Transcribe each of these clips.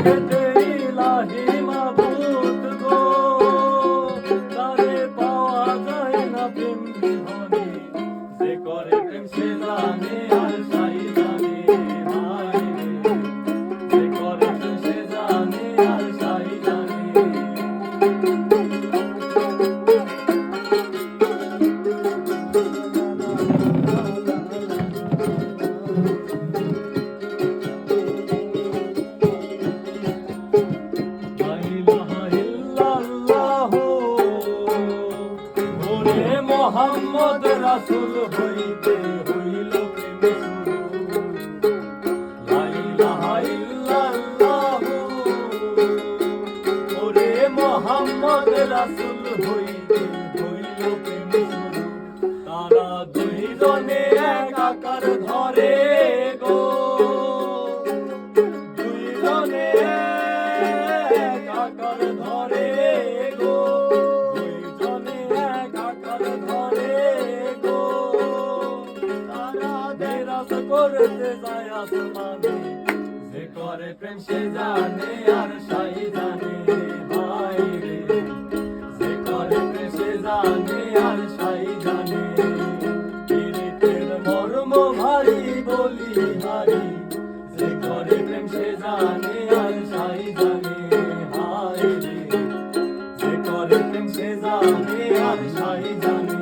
খেতে ইলাহি মাবুদ গো, তারে পাওয়া যায় না প্রেম বিহনে, যে করে প্রেম সে জানে আর সাই জানে, হায় রে যে করে প্রেম সে জানে আর সাই জানে। মোহাম্মদ রাসূল হইতে হইল প্রেম শুরু, লা ইলাহা ইল্লাল্লাহু। ওরে মোহাম্মদ রাসূল হইতে হইল প্রেম শুরু, তারা দুইজনে একাকার ধরে গো, দুইজনে একাকার ধরে গো, দুইজনে একাকার ধরে গো, তারা দেরাজ করতে যায় আসমানে, যে করে প্রেম সে জানে আর সাই জানে, হায় রে যে করে প্রেম সে জানে আর সাই জানে। পীড়িতের মর্ম ভারী বলি হারি, যে করে প্রেম সে জানে আর সাই জানে, হায় রে যে করে প্রেম সে জানে আর সাই জানে।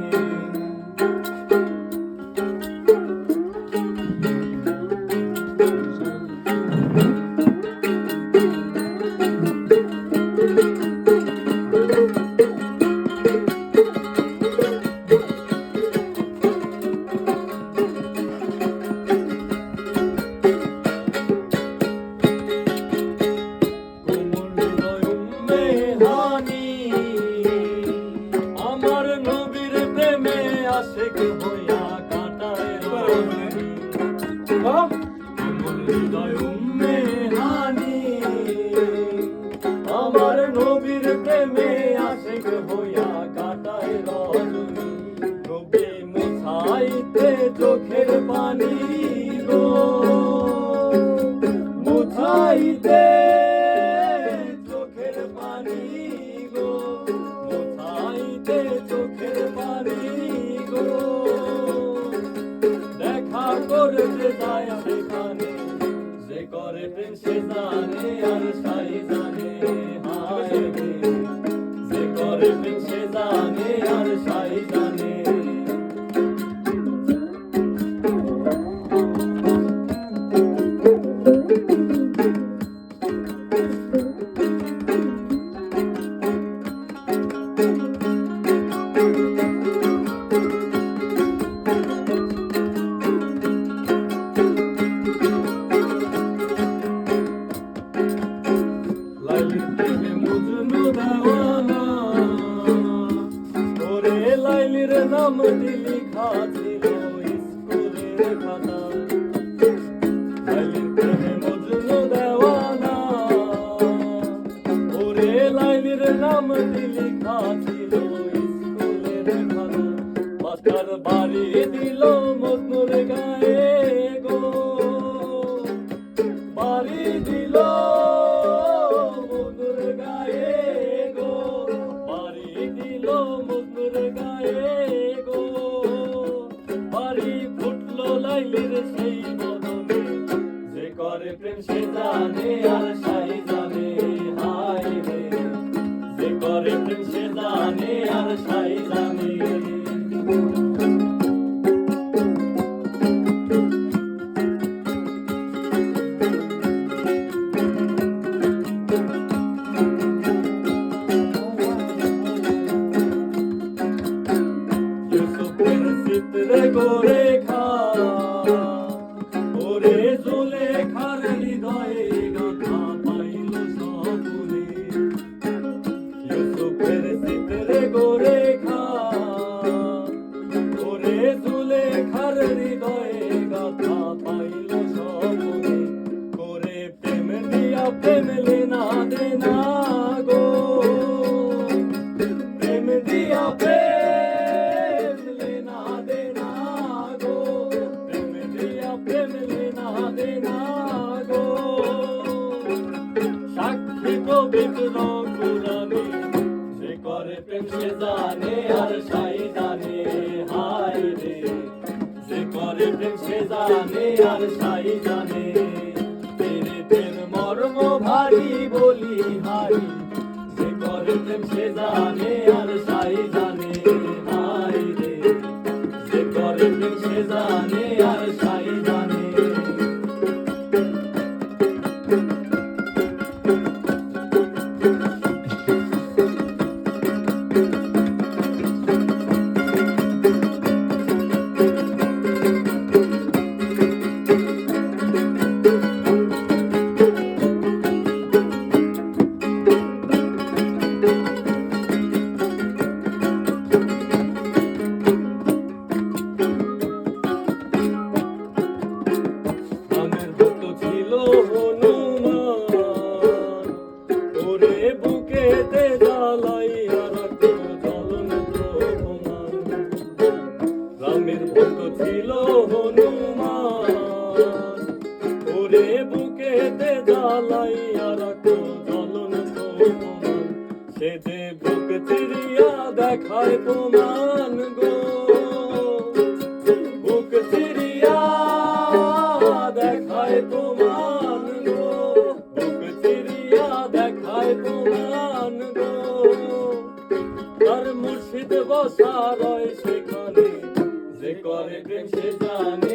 আমার নবীর প্রেমে আশিক হইয়া কাটায় রজনী, হৃদয় উম্মে হানি আমার নবীর প্রেমে আশিক হইয়া কাটায় রজনী, নবী মুছাইতে চোখের পানি গো, মুছাইতে চোখের পানি গো, মুছাইতে চোখের পানি গো, দেখা করতে যায় সেখানে, যে করে প্রেম সে জানে আর সাই জানে, হায় রে যে করে প্রেম সে জানে আর সাই জানে। লাইলির প্রেমে মজনু দেওয়ানা, ওরে লাইলির নাম লিখা ছিল স্কুলের খাতায়, লাইলির প্রেমে মজনু দেওয়ানা, ওরে লাইলির নাম লিখা ছিল স্কুলের খাতায়, মাস্টার বাড়ি দিল মজনুর গায়ে গো, বাড়ি দিল মজনুর গায়ে গো, বাড়ি দিল মজনুর গায়ে গো, বাড়ি ফুটলো লাইলির সেই বদনে, যে করে প্রেম সে জানে আর সাই জানে, হায় রে যে করে প্রেম সে জানে আর সাই জানে। ইউসুফের চিত্রে গোরে খা, ওরে জুলেখার হৃদয়ে গাথা পাইল সবুরে, ইউসুফের চিত্রে গোরে খা, ওরে জুলেখার হৃদয়ে গাথা পাইল সবুরে, করে প্রেম দিয়া প্রেম লেনা দেনা গো, প্রেম দিয়া প্রেম লেনা দেনা গো, প্রেম দিয়া প্রেম লেনা দেনা গো, জ্বালাইয়া রাখো জ্বলন তোমার সে যে বুক চিরিয়া দেখায় প্রমাণ গো বুক চিরিয়া দেখায় প্রমাণ গো বুক চিরিয়া দেখায় প্রমাণ গো তার মুর্শিদ বসা রয় সেখানে যে করে প্রেম সে জানে